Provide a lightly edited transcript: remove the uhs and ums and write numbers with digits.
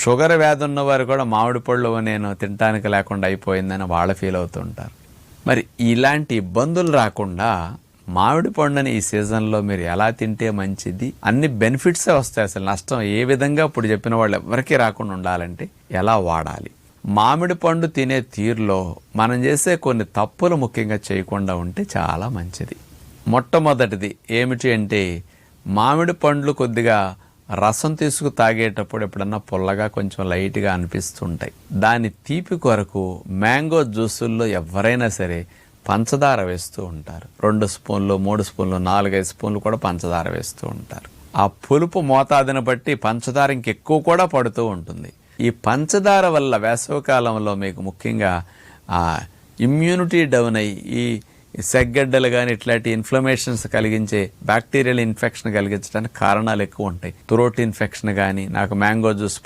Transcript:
Sugar వ్యాధి ఉన్నవారు కూడా మామిడి పళ్ళు నేను తినడానికి లేకుండా అయిపోయిందని వాళ్ళు ఫీల్ అవుతుంటారు. మరి ఇలాంటి ఇబ్బందులు రాకుండా మామిడి పండుని ఈ సీజన్లో మీరు ఎలా తింటే మంచిది, అన్ని బెనిఫిట్సే వస్తాయి. అసలు నష్టం ఏ విధంగా ఇప్పుడు చెప్పిన వాళ్ళు ఎవరికీ రాకుండా ఉండాలంటే ఎలా వాడాలి? మామిడి పండు తినే తీరులో మనం చేసే కొన్ని తప్పులు ముఖ్యంగా చేయకుండా ఉంటే చాలా మంచిది. మొట్టమొదటిది ఏమిటి అంటే, మామిడి పండ్లు కొద్దిగా రసం తీసుకు తాగేటప్పుడు ఎప్పుడన్నా పుల్లగా కొంచెం లైట్గా అనిపిస్తుంటాయి. దాని తీపి కొరకు మ్యాంగో జ్యూసుల్లో ఎవరైనా సరే పంచదార వేస్తూ ఉంటారు. 2 స్పూన్లు 3 స్పూన్లు 4-5 స్పూన్లు కూడా పంచదార వేస్తూ ఉంటారు. ఆ పులుపు మోతాదుని బట్టి పంచదార ఇంకెక్కువ కూడా పడుతూ ఉంటుంది. ఈ పంచదార వల్ల వేసవికాలంలో మీకు ముఖ్యంగా ఇమ్యూనిటీ డౌన్ అయ్యి ఈ సెగ్గడ్డలు కానీ ఇట్లాంటి ఇన్ఫ్లమేషన్స్ కలిగించే బ్యాక్టీరియల్ ఇన్ఫెక్షన్ కలిగించడానికి కారణాలు ఎక్కువ ఉంటాయి. థ్రోట్ ఇన్ఫెక్షన్ కానీ, నాకు మ్యాంగో జ్యూస్